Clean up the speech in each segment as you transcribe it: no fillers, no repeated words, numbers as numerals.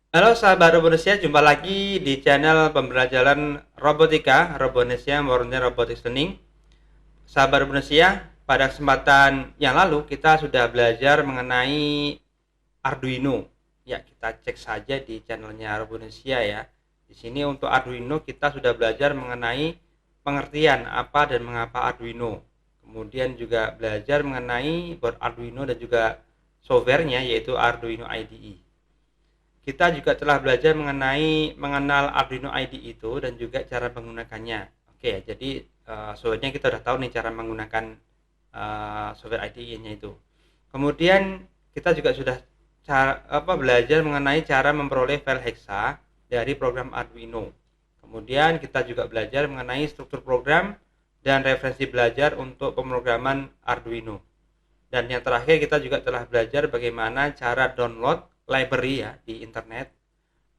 Halo sahabat Robonesia, jumpa lagi di channel pembelajaran robotika Robonesia Morning Robotics Learning. Sahabat Robonesia, pada kesempatan yang lalu kita sudah belajar mengenai Arduino. Ya, kita cek saja di channelnya Robonesia ya. Di sini untuk Arduino kita sudah belajar mengenai pengertian apa dan mengapa Arduino. Kemudian juga belajar mengenai board Arduino dan juga softwarenya yaitu Arduino IDE. Kita juga telah belajar mengenal Arduino IDE itu dan juga cara menggunakannya. Oke, jadi soalnya kita sudah tahu nih cara menggunakan software IDE-nya itu. Kemudian kita juga sudah belajar mengenai cara memperoleh file hexa dari program Arduino. Kemudian kita juga belajar mengenai struktur program dan referensi belajar untuk pemrograman Arduino. Dan yang terakhir kita juga telah belajar bagaimana cara download library ya di internet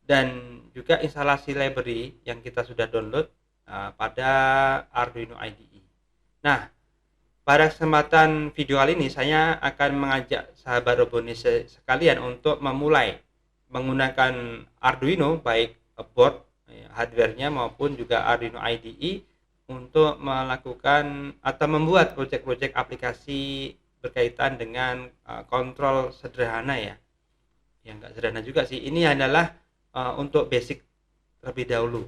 dan juga instalasi library yang kita sudah download pada Arduino IDE. Nah, pada kesempatan video kali ini saya akan mengajak sahabat Robonis sekalian untuk memulai menggunakan Arduino baik board hardware-nya maupun juga Arduino IDE untuk melakukan atau membuat proyek-proyek aplikasi berkaitan dengan kontrol sederhana ya. Yang enggak sederhana juga sih. Ini adalah untuk basic terlebih dahulu.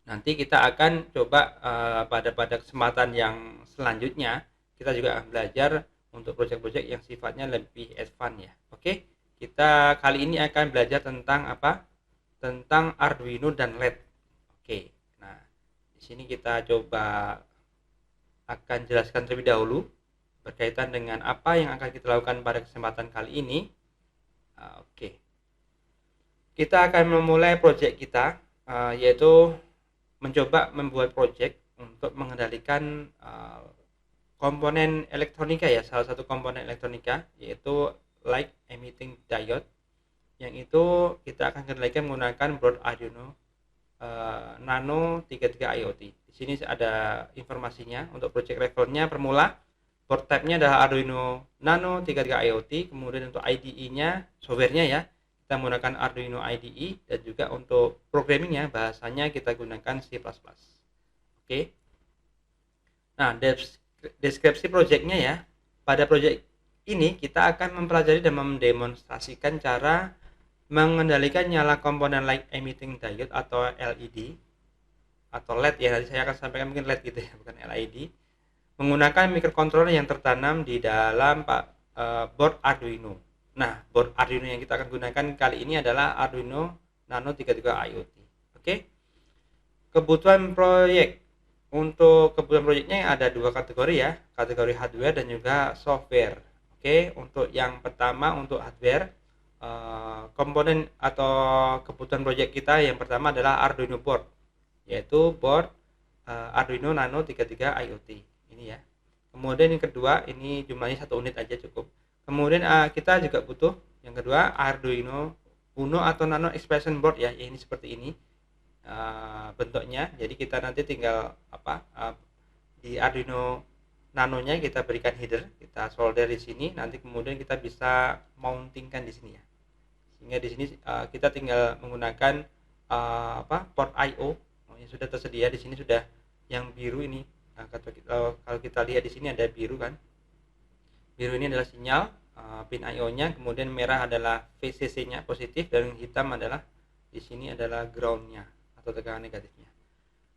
Nanti kita akan coba pada kesempatan yang selanjutnya kita juga akan belajar untuk proyek-proyek yang sifatnya lebih advance ya. Oke, kita kali ini akan belajar tentang apa? Tentang Arduino dan LED. Oke, nah di sini kita coba akan jelaskan terlebih dahulu berkaitan dengan apa yang akan kita lakukan pada kesempatan kali ini. Oke, kita akan memulai proyek kita yaitu mencoba membuat proyek untuk mengendalikan komponen elektronika ya, salah satu komponen elektronika yaitu light emitting diode, yang itu kita akan kendalikan menggunakan board Arduino Nano 33 IoT. Di sini ada informasinya untuk project levelnya. Permula board type-nya adalah Arduino Nano 33 IoT. Kemudian untuk IDE-nya, software-nya ya, kita menggunakan Arduino IDE, dan juga untuk programmingnya bahasanya kita gunakan C++. Oke. Nah, deskripsi projectnya ya. Pada project ini kita akan mempelajari dan mendemonstrasikan cara mengendalikan nyala komponen light emitting diode atau LED atau LED ya, nanti saya akan sampaikan mungkin LED gitu ya, bukan LED, menggunakan microcontroller yang tertanam di dalam board Arduino. Nah, board Arduino yang kita akan gunakan kali ini adalah Arduino Nano 33 IoT. Oke. Kebutuhan proyek. Untuk kebutuhan proyeknya ada dua kategori ya, kategori hardware dan juga software. Oke, untuk yang pertama untuk hardware, komponen atau kebutuhan proyek kita yang pertama adalah Arduino board, yaitu board Arduino Nano 33 IoT ini ya. Kemudian yang kedua, ini jumlahnya satu unit aja cukup. Kemudian kita juga butuh yang kedua Arduino Uno atau Nano Expression Board ya, ini seperti ini bentuknya. Jadi kita nanti tinggal di Arduino Nanonya kita berikan header, kita solder di sini, nanti kemudian kita bisa mountingkan di sini ya. Sehingga di sini kita tinggal menggunakan port I/O yang sudah tersedia di sini, sudah yang biru ini. Nah, kalau kita lihat di sini ada biru kan. Biru ini adalah sinyal pin I/O-nya, kemudian merah adalah VCC-nya positif, dan hitam adalah di sini adalah ground-nya atau tegangan negatifnya.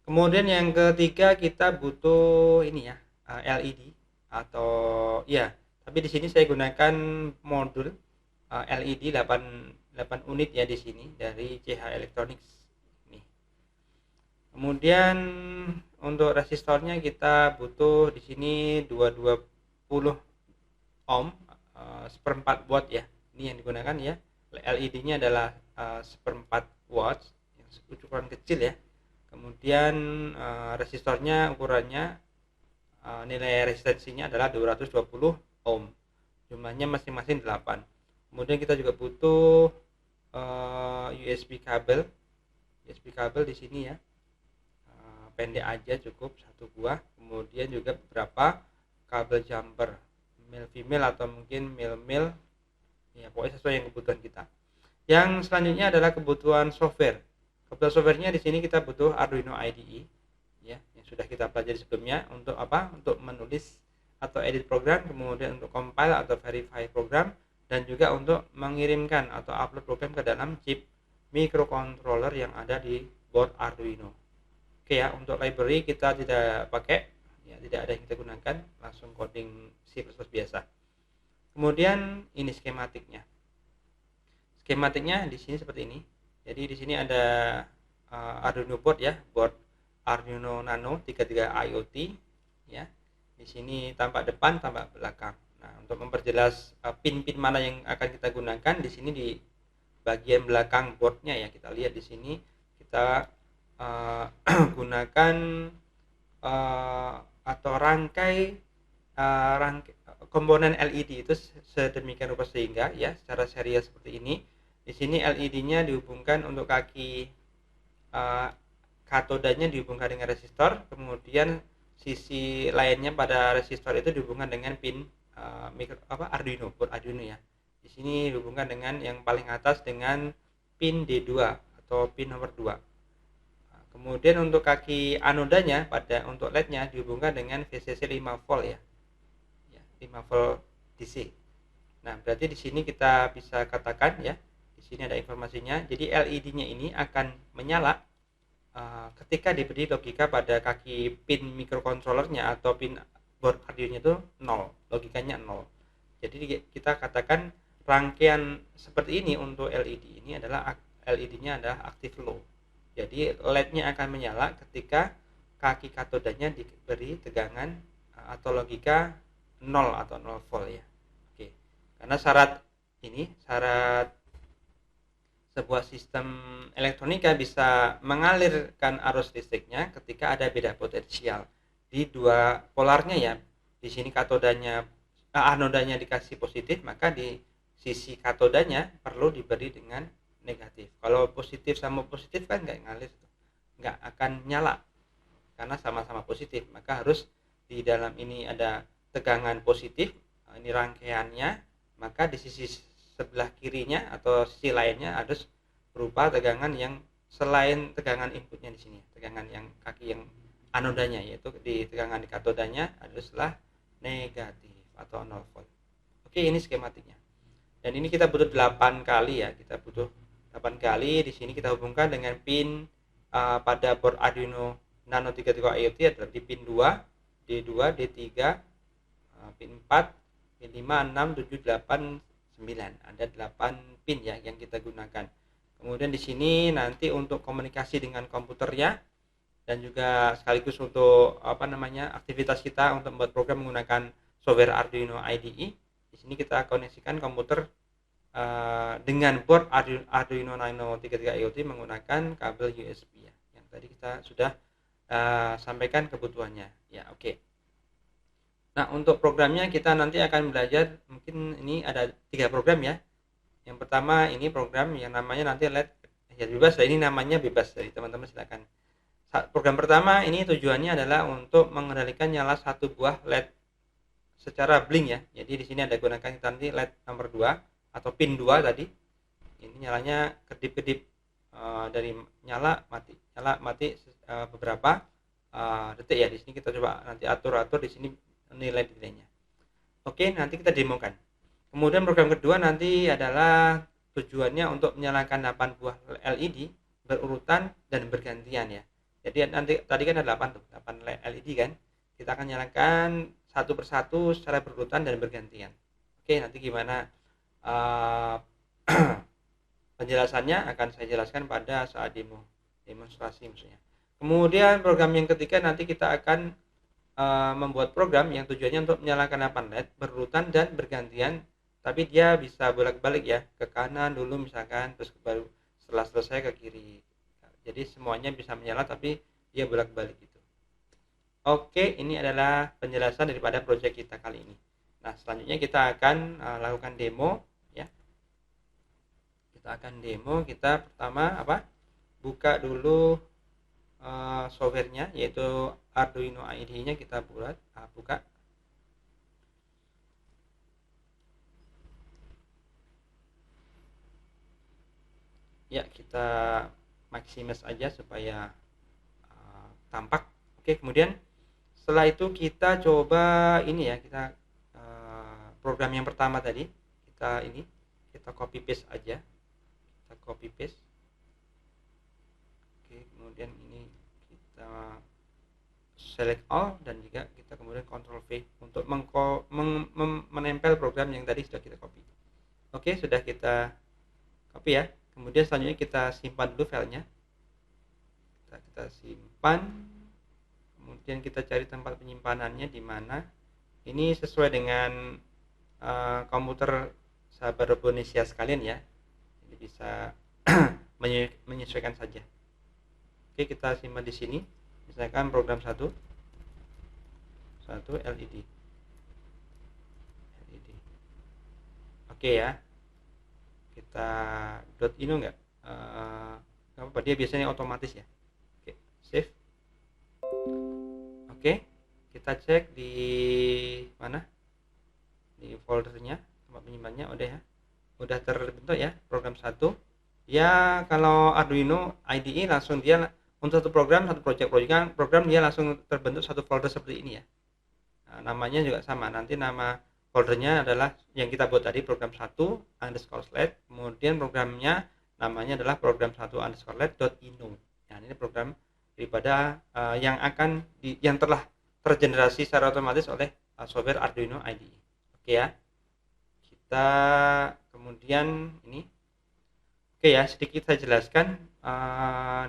Kemudian yang ketiga kita butuh ini ya, LED atau ya, tapi di sini saya gunakan modul LED 8 unit ya di sini dari CH Electronics ini. Kemudian untuk resistornya kita butuh di sini 220 ohm, seperempat watt ya. Ini yang digunakan ya. LED-nya adalah seperempat watt, yang ukuran kecil ya. Kemudian resistornya ukurannya nilai resistensinya adalah 220 ohm. Jumlahnya masing-masing 8. Kemudian kita juga butuh USB kabel. USB kabel di sini ya. Pendek aja cukup satu buah. Kemudian juga beberapa kabel jumper, male female atau mungkin male male. Ya, pokoknya sesuai yang kebutuhan kita. Yang selanjutnya adalah kebutuhan software. Kebutuhan softwarenya di sini kita butuh Arduino IDE, ya, yang sudah kita pelajari sebelumnya. Untuk apa? Untuk menulis atau edit program, kemudian untuk compile atau verify program, dan juga untuk mengirimkan atau upload program ke dalam chip microcontroller yang ada di board Arduino. Oke ya, untuk library kita tidak pakai, ya, tidak ada yang kita gunakan, langsung coding C++ biasa. Kemudian ini skematiknya. Skematiknya di sini seperti ini. Jadi di sini ada Arduino board ya, board Arduino Nano 33 IoT ya. Di sini tampak depan, tampak belakang. Nah, untuk memperjelas pin-pin mana yang akan kita gunakan, di sini di bagian belakang boardnya ya, kita lihat di sini kita gunakan atau rangkai komponen LED itu sedemikian rupa sehingga ya secara serial seperti ini. Di sini LED-nya dihubungkan untuk kaki katodanya dihubungkan dengan resistor, kemudian sisi lainnya pada resistor itu dihubungkan dengan pin Arduino, board Arduino ya. Di sini dihubungkan dengan yang paling atas dengan pin D2 atau pin nomor 2. Kemudian untuk kaki anodanya untuk LED-nya dihubungkan dengan VCC 5 volt ya. 5 volt DC. Nah, berarti di sini kita bisa katakan ya, di sini ada informasinya. Jadi LED-nya ini akan menyala ketika diberi logika pada kaki pin microcontrollernya atau pin board Arduino itu 0, logikanya 0. Jadi kita katakan rangkaian seperti ini untuk LED ini adalah LED-nya adalah active low. Jadi LED-nya akan menyala ketika kaki katodanya diberi tegangan atau logika 0 atau 0 volt ya. Oke. Karena syarat sebuah sistem elektronika bisa mengalirkan arus listriknya ketika ada beda potensial di dua polarnya ya. Di sini anodanya dikasih positif, maka di sisi katodanya perlu diberi dengan negatif. Kalau positif sama positif kan nggak akan nyala karena sama-sama positif, maka harus di dalam ini ada tegangan positif, ini rangkaiannya, maka di sisi sebelah kirinya atau sisi lainnya harus berupa tegangan yang selain tegangan inputnya di sini, tegangan yang kaki yang anodanya, yaitu di tegangan di katodanya adalah negatif atau 0 volt. Oke, ini skematiknya. Dan ini kita butuh 8 kali ya, kita butuh 8 kali. Di sini kita hubungkan dengan pin pada board Arduino Nano 33 IoT adalah di pin 2, D2, D3, pin 4, pin 5, 6, 7, 8, 9. Ada 8 pin ya yang kita gunakan. Kemudian di sini nanti untuk komunikasi dengan komputernya dan juga sekaligus untuk aktivitas kita untuk membuat program menggunakan software Arduino IDE. Di sini kita koneksikan komputer dengan board Arduino Nano 33 IoT menggunakan kabel USB ya. Yang tadi kita sudah sampaikan kebutuhannya. Ya, oke. Nah, untuk programnya kita nanti akan belajar, mungkin ini ada 3 program ya. Yang pertama ini program yang namanya nanti LED ya bebas, ini namanya bebas, dari teman-teman silakan. Program pertama ini tujuannya adalah untuk mengendalikan nyala satu buah LED secara blink ya. Jadi di sini ada gunakan nanti LED nomor 2 atau pin 2 tadi. Ini nyalanya kedip-kedip dari nyala mati beberapa detik ya. Di sini kita coba nanti atur di sini nilainya. Oke, nanti kita demokan. Kemudian program kedua nanti adalah tujuannya untuk menyalakan 8 buah LED berurutan dan bergantian ya. Jadi nanti tadi kan ada 8 LED kan. Kita akan nyalakan satu persatu secara berurutan dan bergantian. Oke, nanti gimana penjelasannya akan saya jelaskan pada saat demonstrasi maksudnya. Kemudian program yang ketiga nanti kita akan membuat program yang tujuannya untuk menyalakan 8 LED berurutan dan bergantian, tapi dia bisa bolak-balik ya, ke kanan dulu misalkan, terus baru setelah selesai ke kiri. Jadi semuanya bisa menyala tapi dia bolak-balik gitu. Oke, ini adalah penjelasan daripada proyek kita kali ini. Nah, selanjutnya kita akan lakukan demo ya. Kita akan demo, kita pertama buka dulu softwarenya, yaitu Arduino IDE-nya kita buka. kita maximus aja supaya tampak. Oke, kemudian setelah itu kita coba ini ya, kita program yang pertama tadi kita copy paste aja, kita copy paste. Oke, kemudian ini kita select all dan juga kita kemudian Ctrl V untuk menempel program yang tadi sudah kita copy. Oke, sudah kita copy ya. Kemudian selanjutnya kita simpan dulu filenya. Kita simpan. Kemudian kita cari tempat penyimpanannya di mana. Ini sesuai dengan komputer sahabat Robonesia sekalian ya. Jadi bisa menyesuaikan saja. Oke, kita simpan di sini. Misalkan program 1 LED. Oke ya. Kita .ino enggak? Apa dia biasanya otomatis ya. Oke, save. Oke, kita cek di mana? Di foldernya, tempat penyimpanannya udah ya. Udah terbentuk ya program 1. Ya, kalau Arduino IDE langsung dia untuk satu program, satu program dia langsung terbentuk satu folder seperti ini ya. Nah, namanya juga sama. Nanti nama foldernya adalah yang kita buat tadi, program 1_let, kemudian programnya namanya adalah program 1_let.ino. Nah, ini program daripada yang telah tergenerasi secara otomatis oleh software Arduino IDE. Oke ya. Kita kemudian ini. Oke ya, sedikit saya jelaskan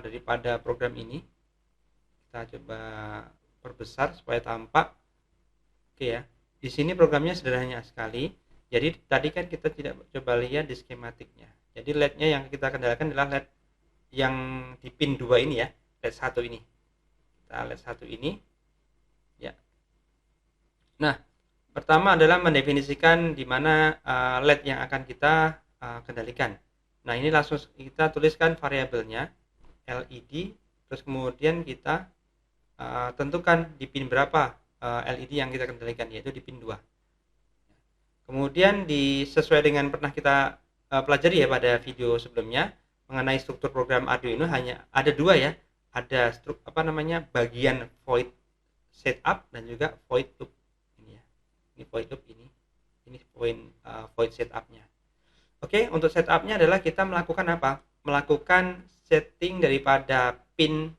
daripada program ini. Kita coba perbesar supaya tampak. Oke ya. Di sini programnya sederhana sekali. Jadi tadi kan kita tidak coba lihat di skematiknya. Jadi LED-nya yang kita kendalikan adalah LED yang di pin 2 ini ya, LED 1 ini. Kita LED 1 ini. Ya. Nah, pertama adalah mendefinisikan di mana LED yang akan kita kendalikan. Nah, ini langsung kita tuliskan variabelnya LED, terus kemudian kita tentukan di pin berapa LED yang kita kendalikan, yaitu di pin 2. Kemudian sesuai dengan pernah kita pelajari ya pada video sebelumnya mengenai struktur program Arduino, hanya ada dua ya, ada bagian void setup dan juga void loop ini ya. Ini void loop ini void setupnya. Oke, untuk setupnya adalah kita melakukan apa? Melakukan setting daripada pin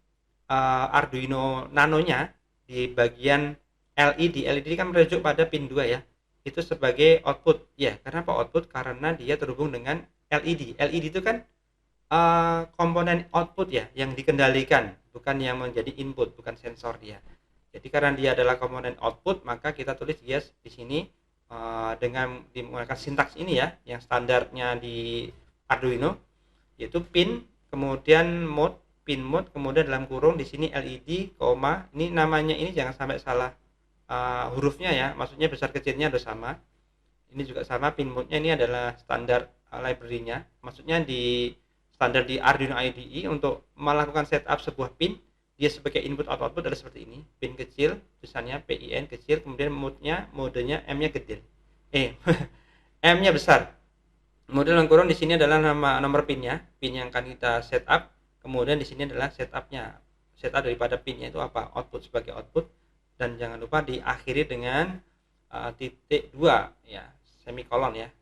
Arduino Nano-nya di bagian LED. LED kan merujuk pada pin 2 ya. Itu sebagai output. Ya, kenapa output? Karena dia terhubung dengan LED. LED itu kan komponen output ya, yang dikendalikan, bukan yang menjadi input, bukan sensor dia. Jadi karena dia adalah komponen output, maka kita tulis dia di sini dengan menggunakan sintaks ini ya, yang standarnya di Arduino, yaitu pin, kemudian mode, pin mode, kemudian dalam kurung di sini LED, ini namanya ini jangan sampai salah hurufnya ya, maksudnya besar kecilnya udah sama. Ini juga sama, pin mode-nya ini adalah standar library-nya, maksudnya di standar di Arduino IDE untuk melakukan setup sebuah pin, dia sebagai input atau output adalah seperti ini, pin kecil, tulisannya PIN kecil, kemudian modenya M-nya gede, M-nya besar. Kemudian dalam kurung di sini adalah nomor pinnya, pin yang akan kita setup. Kemudian di sini adalah setupnya, setup daripada pinnya itu apa, output sebagai output, dan jangan lupa diakhiri dengan titik 2 ya, semikolon ya.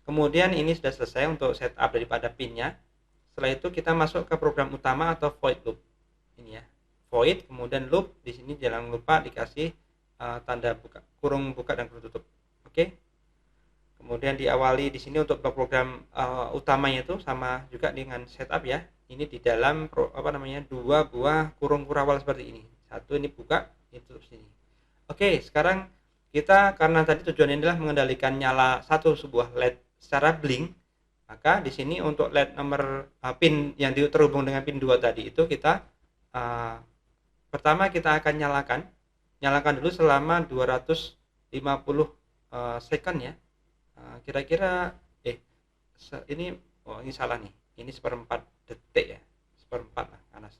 Kemudian ini sudah selesai untuk setup daripada pinnya. Setelah itu kita masuk ke program utama atau void loop. Ini ya, void, kemudian loop, di sini jangan lupa dikasih tanda kurung buka dan kurung tutup. Oke. Kemudian diawali di sini untuk program utamanya itu sama juga dengan setup ya. Ini di dalam dua buah kurung kurawal seperti ini. Satu ini buka, ini tutup sini. Oke, sekarang kita karena tadi tujuannya adalah mengendalikan nyala sebuah LED secara blink, maka di sini untuk LED nomor pin yang terhubung dengan pin 2 tadi itu kita pertama kita akan nyalakan dulu selama 250 second ya. Kira-kira ini salah nih, ini 1/4 detik ya, 1/4 lah karena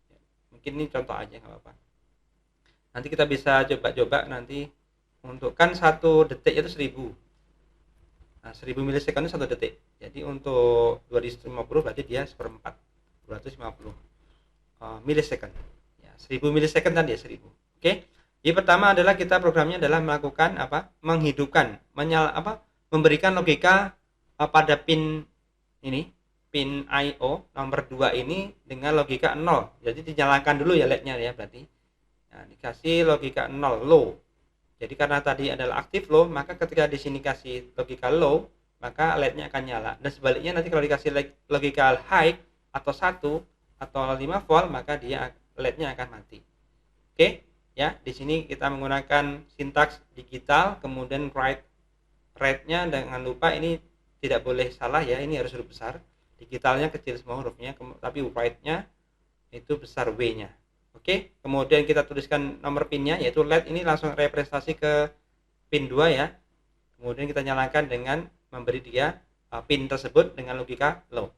ya, mungkin ini contoh aja nggak apa-apa. Nanti kita bisa coba nanti untuk kan 1 detik itu 1000. Nah, 1000 milisekund 1 detik. Jadi untuk 250 berarti dia seperempat 250 milisekund. Ya, 1000 milisekund tadi ya 1000. Oke. Yang pertama adalah kita programnya adalah melakukan apa? Menghidupkan, memberikan logika pada pin ini, pin IO nomor 2 ini dengan logika 0. Jadi dinyalakan dulu ya LED-nya ya berarti. Nah, dikasih logika 0 low. Jadi karena tadi adalah aktif low, maka ketika di sini kasih logika low, maka LED-nya akan nyala. Dan sebaliknya nanti kalau dikasih logika high atau 1 atau 5 volt, maka dia LED-nya akan mati. Oke, ya. Di sini kita menggunakan sintaks digital, kemudian write-nya jangan lupa ini tidak boleh salah ya, ini harus huruf besar. Digitalnya kecil semua hurufnya, tapi write-nya itu besar W-nya. Oke, kemudian kita tuliskan nomor pinnya yaitu LED ini langsung representasi ke pin 2 ya. Kemudian kita nyalakan dengan memberi dia pin tersebut dengan logika low.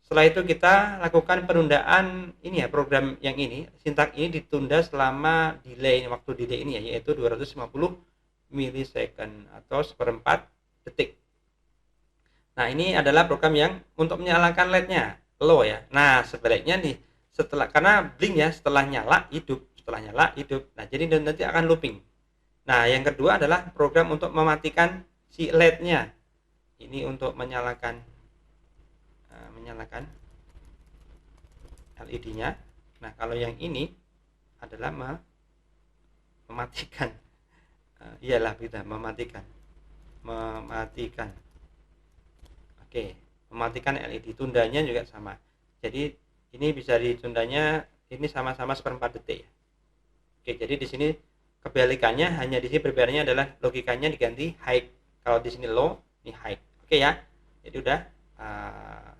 Setelah itu kita lakukan penundaan ini ya, program yang ini, sintak ini ditunda selama waktu delay ini ya, yaitu 250 milisecond atau seperempat detik. Nah, ini adalah program yang untuk menyalakan LED-nya low ya. Nah, sebaliknya nih, karena blink ya, setelah nyala hidup. Nah, jadi nanti akan looping. Nah, yang kedua adalah program untuk mematikan si LED-nya. Ini untuk menyalakan LED-nya. Nah, kalau yang ini adalah mematikan. Iyalah kita mematikan. Oke, mematikan LED. Tundanya juga sama. Jadi ini bisa ditundanya ini sama-sama seperempat detik ya. Oke, jadi di sini kebalikannya, hanya di sini perbedaannya adalah logikanya diganti high. Kalau di sini low, ini high. Oke ya. Jadi udah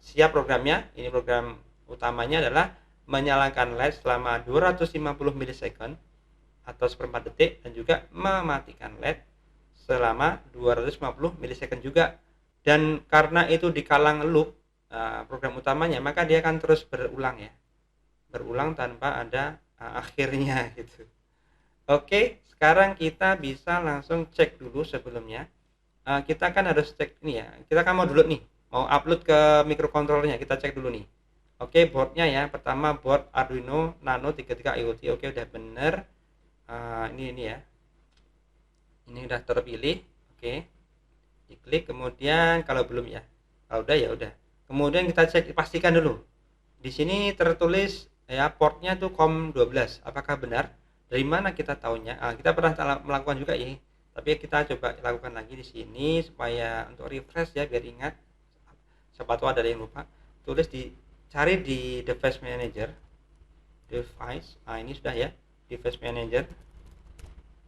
siap programnya. Ini program utamanya adalah menyalakan LED selama 250 milisecond atau seperempat detik, dan juga mematikan LED selama 250 milisecond juga. Dan karena itu dikalang loop program utamanya, maka dia akan terus berulang tanpa ada akhirnya gitu. Oke, sekarang kita bisa langsung cek dulu sebelumnya. Kita kan harus cek ini ya, kita kan mau upload ke microcontrollernya, kita cek dulu nih. Oke, boardnya ya, pertama board Arduino Nano 33 IoT. Oke, udah bener. Ini ya, ini udah terpilih. Oke, diklik, kemudian kalau belum ya, kalau udah ya udah. Kemudian kita cek, pastikan dulu. Di sini tertulis ya portnya tuh COM12. Apakah benar? Dari mana kita tahunya? Kita pernah melakukan juga ya. Tapi kita coba lakukan lagi di sini supaya untuk refresh ya, biar ingat. Siapa tahu ada yang lupa. Cari di device manager. Ini sudah ya, device manager.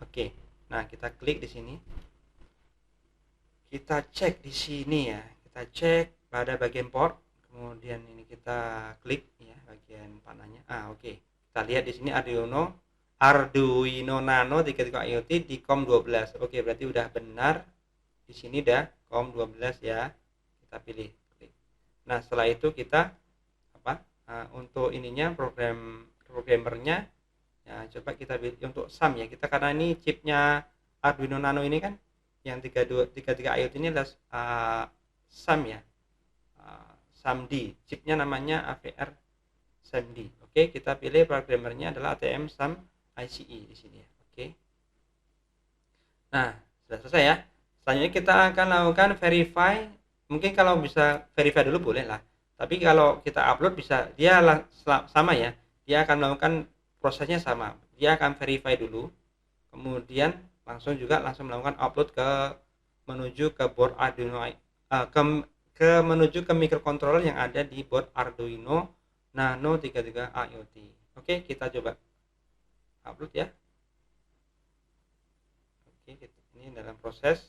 Oke. Nah, kita klik di sini. Kita cek di sini ya. Kita cek pada bagian port, kemudian ini kita klik ya bagian panahnya. Oke. Kita lihat di sini Arduino Nano 33 IoT di COM12. Oke, berarti udah benar. Di sini udah COM12 ya. Kita pilih klik. Nah, setelah itu kita untuk ininya programmernya ya, coba kita untuk SAM ya. Kita karena ini chipnya Arduino Nano ini kan yang 33 IoT ini adalah SAM ya. SAMD, chipnya namanya AVR SAMD. Oke, kita pilih programmernya adalah ATM SAM ICE di sini ya. Oke. Nah, sudah selesai ya. Selanjutnya kita akan lakukan verify. Mungkin kalau bisa verify dulu boleh lah. Tapi kalau kita upload bisa, dia sama ya. Dia akan melakukan prosesnya sama. Dia akan verify dulu. Kemudian langsung melakukan upload menuju ke board Arduino menuju ke microcontroller yang ada di board Arduino Nano 33 IoT. Oke, kita coba upload ya. Oke, ini dalam proses.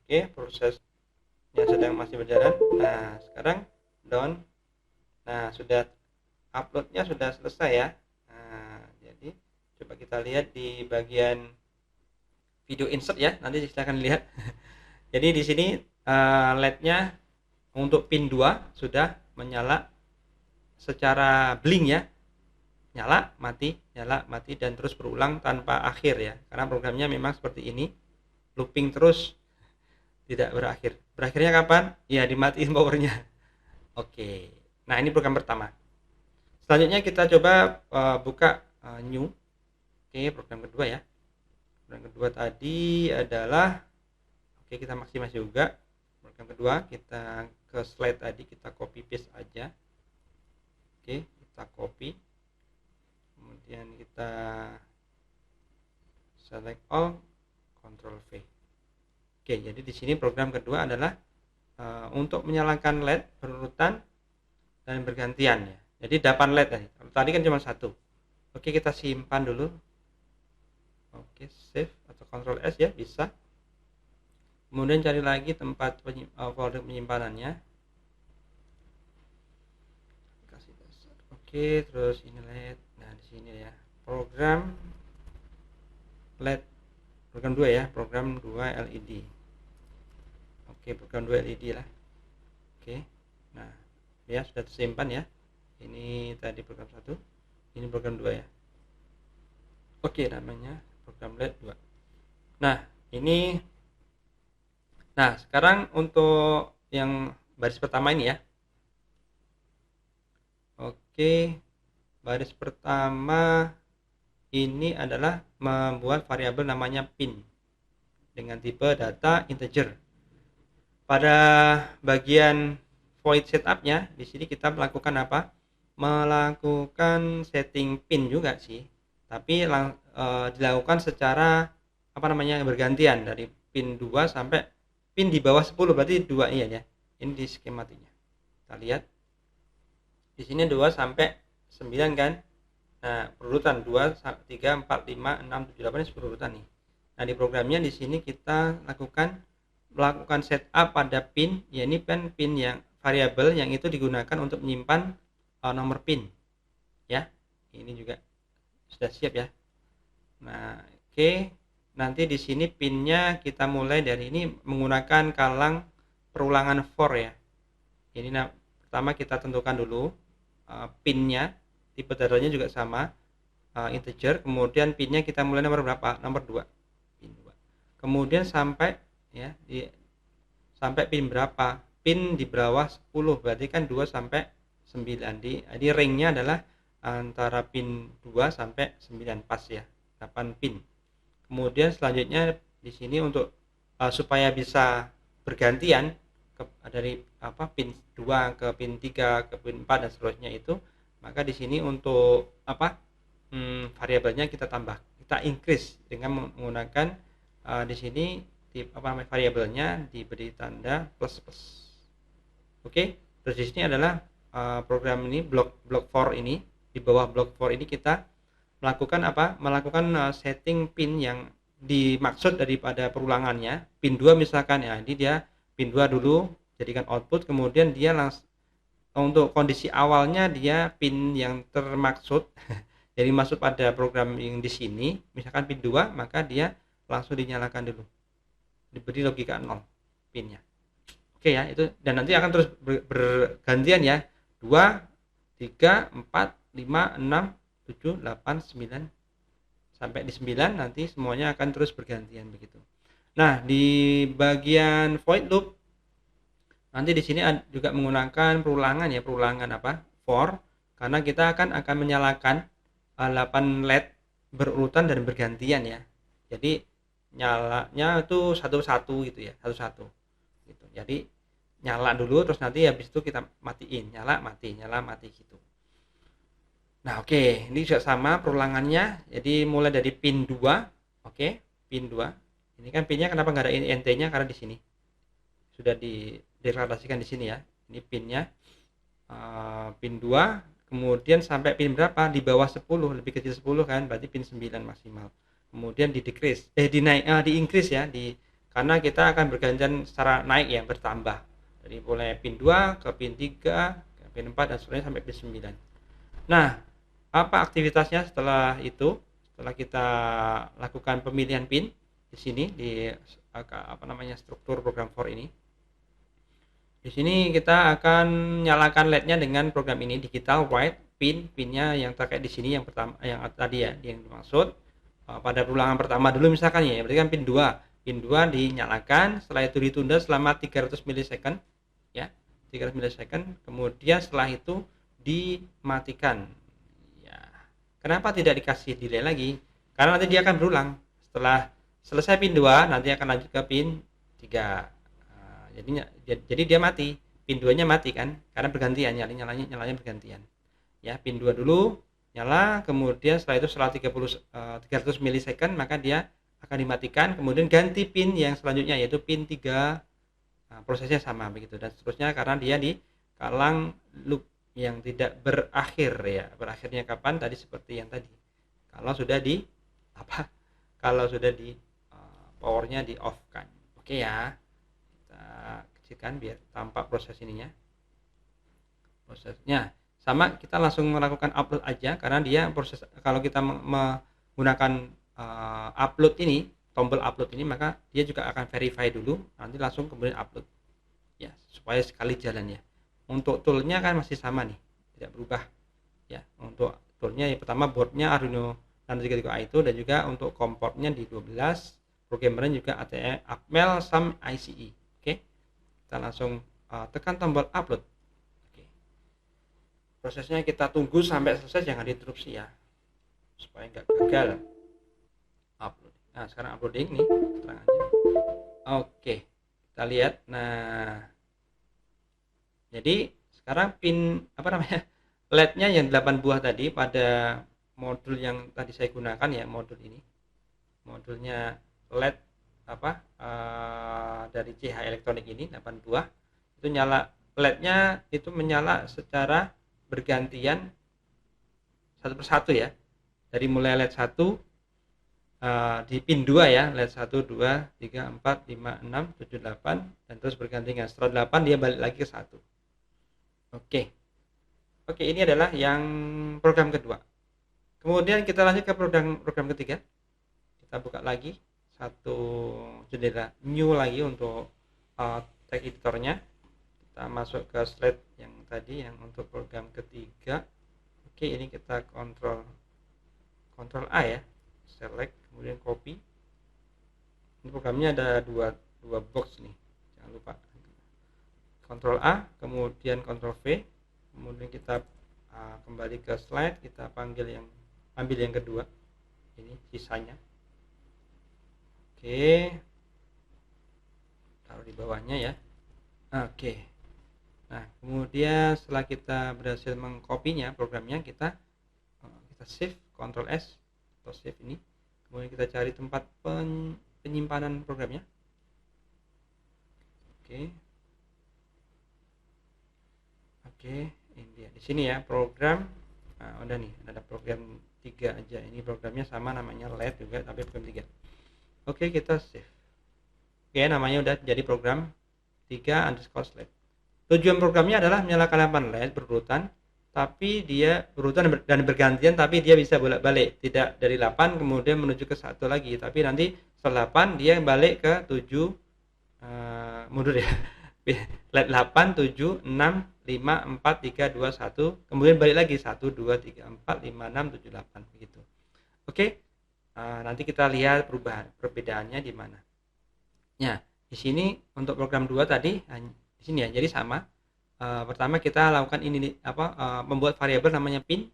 Oke, prosesnya sedang masih berjalan. Nah, sekarang down. Nah, uploadnya sudah selesai ya. Nah, jadi coba kita lihat di bagian video insert ya, nanti silahkan lihat. Jadi di sini LED-nya untuk pin 2 sudah menyala secara blink ya, nyala mati dan terus berulang tanpa akhir ya, karena programnya memang seperti ini, looping terus tidak berakhir. Berakhirnya kapan? Ya dimatiin powernya. Oke, nah ini program pertama. Selanjutnya kita coba buka new. Oke, program kedua ya. Program kedua tadi adalah, oke kita maksimasi juga. Program kedua kita ke slide tadi, kita copy paste aja. Oke, kita copy. Kemudian kita select all, Ctrl V. Oke, jadi di sini program kedua adalah untuk menyalakan LED berurutan dan bergantian ya. Jadi 8 LED tadi. Tadi kan cuma satu. Oke, kita simpan dulu. Oke, save atau Ctrl S ya, bisa. Kemudian cari lagi tempat folder penyimpanannya. Kasih dasar. Oke, terus ini LED. Nah, di sini ya. Program LED. Program 2 ya, program 2 LED. Oke, program 2 LED lah. Oke. Nah, ya sudah tersimpan ya. Ini tadi program 1, ini program 2 ya. Oke, namanya program LED 2. Nah, ini, nah sekarang untuk yang baris pertama ini ya. Oke, baris pertama ini adalah membuat variabel namanya pin dengan tipe data integer. Pada bagian void setupnya, di sini kita melakukan apa? Melakukan setting pin juga sih, tapi dilakukan secara apa namanya, bergantian dari pin 2 sampai pin di bawah 10, berarti 2 iya ya. Ini di skematiknya. Kita lihat. Di sini 2 sampai 9 kan. Nah, perurutan 2 3 4 5 6 7 8 ini perurutan nih. Nah, di programnya di sini kita melakukan setup pada pin, ya ini pin yang variabel yang itu digunakan untuk menyimpan nomor pin ya. Ini juga sudah siap ya. Nah, oke. Nanti di sini pinnya kita mulai dari ini menggunakan kalang perulangan for ya. Ini pertama kita tentukan dulu pinnya, tipe datanya juga sama, integer. Kemudian pinnya kita mulai nomor berapa? Nomor 2. Pin 2. Kemudian sampai ya sampai pin berapa? Pin di bawah 10, berarti kan 2 sampai 9. Jadi ringnya adalah antara pin 2 sampai 9, pas ya, 8 pin. Kemudian selanjutnya di sini untuk supaya bisa bergantian dari pin 2 ke pin 3 ke pin 4 dan seterusnya itu, maka di sini untuk variabelnya kita tambah, kita increase dengan menggunakan di sini variabelnya diberi tanda plus plus. Oke, terus di sini adalah program ini block for ini, di bawah block for ini kita melakukan setting pin yang dimaksud daripada perulangannya. Pin 2 misalkan ya, jadi dia pin 2 dulu jadikan output, kemudian dia langsung untuk kondisi awalnya dia pin yang termaksud jadi masuk pada program yang di sini, misalkan pin 2, maka dia langsung dinyalakan dulu, diberi logika 0 pinnya. Oke ya, itu, dan nanti akan terus bergantian ya, 2 3 4 5 6 7 8 9 sampai di 9, nanti semuanya akan terus bergantian begitu. Nah, di bagian void loop nanti di sini juga menggunakan perulangan ya, for, karena kita akan menyalakan 8 LED berurutan dan bergantian ya. Jadi nyalanya itu satu-satu gitu ya, satu-satu gitu. Jadi nyala dulu, terus nanti habis itu kita matiin, nyala mati gitu. Nah, oke, ini juga sama perulangannya. Jadi mulai dari pin 2. Oke, pin 2. Ini kan pinnya kenapa nggak ada NT-nya, karena di sini sudah dideklarasikan di sini ya. Ini pinnya pin 2, kemudian sampai pin berapa? Di bawah 10, lebih kecil 10 kan, berarti pin 9 maksimal. Kemudian di increase ya, karena kita akan bergantian secara naik ya, bertambah. Dari mulai pin 2 ke pin 3, ke pin 4 dan seterusnya sampai pin 9. Nah, apa aktivitasnya setelah itu? Setelah kita lakukan pemilihan pin, di sini di struktur program for ini. Di sini kita akan nyalakan LED-nya dengan program ini, digital white pinnya yang terkait di sini yang pertama, yang tadi ya, yang dimaksud pada ulangan pertama dulu misalkan ya, berarti kan pin 2 dinyalakan, setelah itu ditunda selama 300 milisecond ya, 300 milisecond, kemudian setelah itu dimatikan ya. Kenapa tidak dikasih delay lagi? Karena nanti dia akan berulang. Setelah selesai pin 2 nanti akan lanjut ke pin 3. Jadi dia mati, pin 2 nya mati kan, karena bergantian, nyalanya bergantian ya. Pin 2 dulu nyala, kemudian setelah itu setelah 300 milisecond maka dia akan dimatikan, kemudian ganti pin yang selanjutnya yaitu pin 3. Prosesnya sama begitu dan seterusnya, karena dia di kalang loop yang tidak berakhir ya. Berakhirnya kapan? Tadi seperti yang tadi, kalau sudah di powernya di off kan. Oke ya, kecilkan biar tampak proses ininya. Prosesnya sama, kita langsung melakukan upload aja, karena dia proses kalau kita menggunakan upload ini, tombol upload ini, maka dia juga akan verify dulu, nanti langsung kemudian upload ya, supaya sekali jalan ya. Untuk toolnya kan masih sama nih, tidak berubah ya. Untuk toolnya yang pertama boardnya Arduino Nano 33A itu, dan juga untuk komportnya di 12, programmernya juga ATE Atmel SAM ICE. Oke, kita langsung tekan tombol upload. Oke, prosesnya kita tunggu sampai selesai, jangan diinterupsi ya, supaya nggak gagal upload. Nah sekarang uploading nih keterangannya. Oke, kita lihat. Nah jadi sekarang pin LED-nya yang 8 buah tadi pada modul yang tadi saya gunakan ya, modul ini, modulnya LED dari CH Elektronik ini 8 buah itu nyala, LED-nya itu menyala secara bergantian satu persatu ya, dari mulai LED 1 di pin 2 ya, LED 1, 2, 3, 4, 5, 6, 7, 8 dan terus bergantian. Setelah 8 dia balik lagi ke 1. Oke, ini adalah yang program kedua. Kemudian kita lanjut ke program ketiga. Kita buka lagi satu jendela new lagi untuk text editornya. Kita masuk ke slide yang tadi yang untuk program ketiga. Oke, ini kita kontrol A ya, select kemudian copy. Ini programnya ada dua box nih, jangan lupa. Kontrol A kemudian kontrol V, kemudian kita kembali ke slide, kita ambil yang kedua ini sisanya. Oke, taruh di bawahnya ya. Oke, nah kemudian setelah kita berhasil mengkopinya programnya, kita save, Ctrl S atau save ini, kemudian kita cari tempat penyimpanan programnya. Oke, ini dia di sini ya program. Nah, udah nih, ada program 3 aja. Ini programnya sama, namanya LED juga tapi program 3. Oke, kita save. Oke, namanya udah jadi program 3_LED. Tujuan programnya adalah menyalakan 8 LED berurutan, tapi dia berurutan dan bergantian, tapi dia bisa bolak-balik, tidak dari 8 kemudian menuju ke 1 lagi, tapi nanti setelah 8 dia balik ke 7 mundur ya. LED 8, 7, 6, 5, 4, 3, 2, 1, kemudian balik lagi 1, 2, 3, 4, 5, 6, 7, 8 begitu. Oke, nanti kita lihat perbedaannya di mana. Ya, di sini untuk program 2 tadi di sini ya, jadi sama. Pertama kita lakukan ini membuat variabel namanya pin.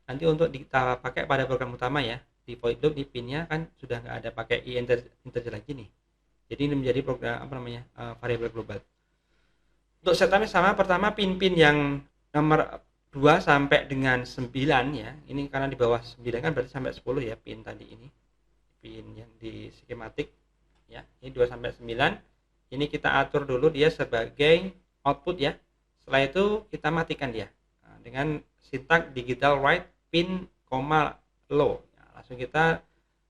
Nanti untuk kita pakai pada program utama ya, di void loop di pinnya kan sudah nggak ada pakai integer lagi nih. Jadi ini menjadi program variabel global. Untuk setupnya sama, pertama pin-pin yang nomor 2 sampai dengan 9 ya. Ini karena di bawah 9 kan berarti sampai 10 ya pin tadi ini. Pin yang di skematik ya. Ini 2 sampai 9. Ini kita atur dulu dia sebagai output ya. Setelah itu kita matikan dia dengan sintak digital write pin, low. Langsung kita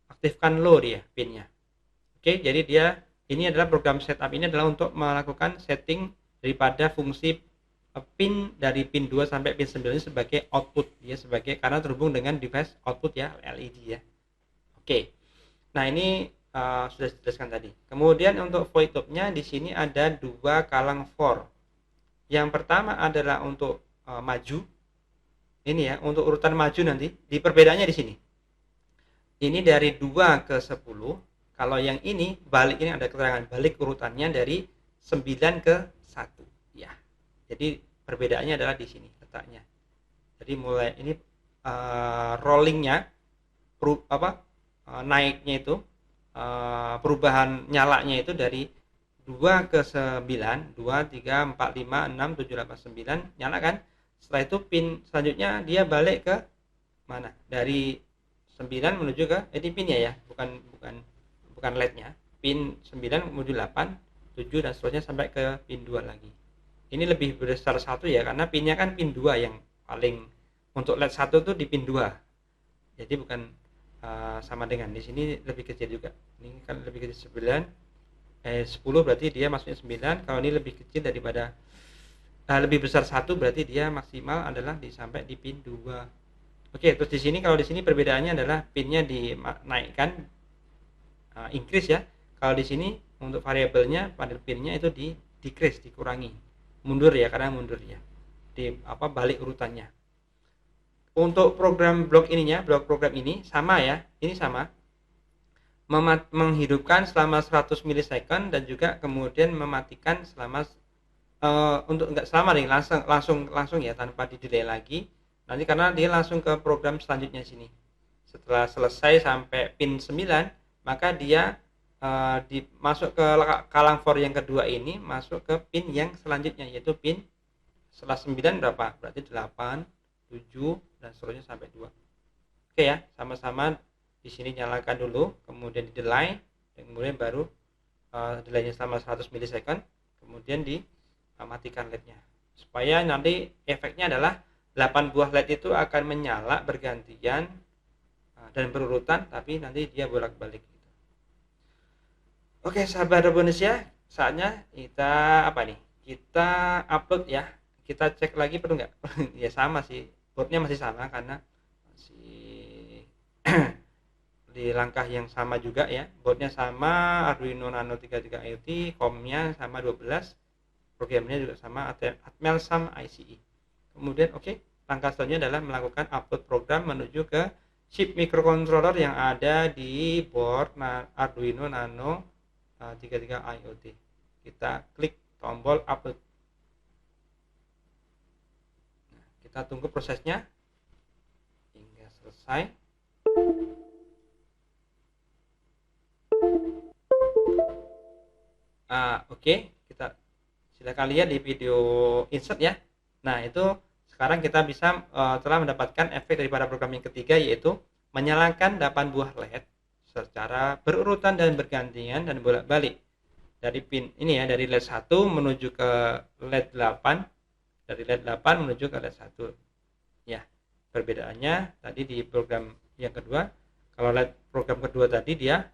aktifkan low dia pinnya. Oke, jadi dia ini adalah program setup ini adalah untuk melakukan setting daripada fungsi pin dari pin 2 sampai pin 9 ini sebagai output, dia sebagai karena terhubung dengan device output ya, LED ya. Oke. Nah, ini sudah dijelaskan tadi. Kemudian untuk void loop-nya di sini ada 2 kalang for. Yang pertama adalah untuk maju. Ini ya, untuk urutan maju nanti. Di perbedaannya di sini. Ini dari 2 ke 10. Kalau yang ini balik, ini ada keterangan balik urutannya dari 9 ke 1. Ya. Jadi perbedaannya adalah di sini letaknya. Jadi mulai ini rollingnya naiknya itu perubahan nyalanya itu dari 2 ke 9, 2, 3, 4, 5, 6, 7, 8, 9 nyala kan. Setelah itu pin selanjutnya dia balik ke mana? Dari 9 menuju ke ini pinnya ya, bukan LED-nya. Pin 9 menuju 8, 7 dan seterusnya sampai ke pin 2 lagi. Ini lebih besar satu ya, karena pinnya kan pin 2 yang paling untuk LED 1 tuh di pin 2. Jadi bukan sama dengan di sini lebih kecil juga. Ini kan lebih kecil 10 berarti dia masuknya 9. Kalau ini lebih kecil daripada lebih besar 1 berarti dia maksimal adalah sampai di pin 2. Oke, terus di sini kalau di sini perbedaannya adalah pinnya dinaikkan, increase ya. Kalau di sini untuk variabelnya pada pinnya itu di decrease, dikurangi, mundur ya, karena mundur ya, di balik urutannya. Untuk program blok ininya, blok program ini sama ya, ini sama, menghidupkan selama 100 milisecond dan juga kemudian mematikan selama untuk enggak selama nih, langsung ya, tanpa di delay lagi nanti, karena dia langsung ke program selanjutnya sini. Setelah selesai sampai pin 9, maka dia masuk ke kalang for yang kedua ini, masuk ke pin yang selanjutnya, yaitu pin setelah 9 berapa? Berarti 8, 7 dan seterusnya sampai 2. Oke ya, sama-sama di sini nyalakan dulu, kemudian di delay, dan kemudian baru delaynya selama 100 milisecond, kemudian dimatikan LED-nya. Supaya nanti efeknya adalah 8 buah LED itu akan menyala bergantian dan berurutan, tapi nanti dia bolak-balik gitu. Oke, sahabat Indonesia, saatnya kita kita upload ya. Kita cek lagi perlu nggak? Ya sama sih, boardnya masih sama karena masih di langkah yang sama juga ya. Boardnya sama, Arduino Nano 33 IoT, COM-nya sama 12, programnya juga sama, Atmel SAM ICE. Kemudian langkah selanjutnya adalah melakukan upload program menuju ke chip microcontroller yang ada di board Arduino Nano 33 IoT. Kita klik tombol upload. Nah, kita tunggu prosesnya hingga selesai. Kita silakan lihat di video insert ya. Nah, itu sekarang kita bisa telah mendapatkan efek daripada program yang ketiga, yaitu menyalakan 8 buah LED secara berurutan dan bergantian dan bolak-balik dari pin ini ya, dari LED 1 menuju ke LED 8, dari LED 8 menuju ke LED 1 ya. Perbedaannya tadi di program yang kedua, kalau LED program kedua tadi dia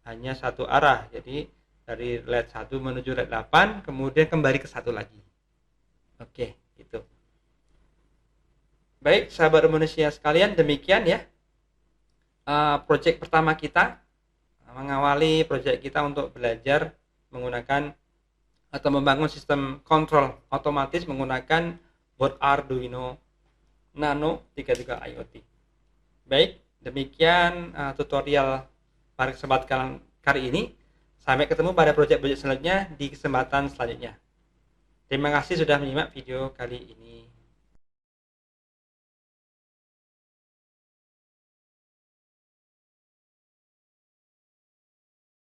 hanya satu arah, jadi dari LED 1 menuju LED 8 kemudian kembali ke 1 lagi. Oke, gitu. Baik, sahabat Indonesia sekalian, demikian ya proyek pertama kita, mengawali proyek kita untuk belajar menggunakan atau membangun sistem kontrol otomatis menggunakan board Arduino Nano 33 IoT. Baik, demikian tutorial pada kesempatan kali ini. Sampai ketemu pada proyek-proyek selanjutnya di kesempatan selanjutnya. Terima kasih sudah menyimak video kali ini.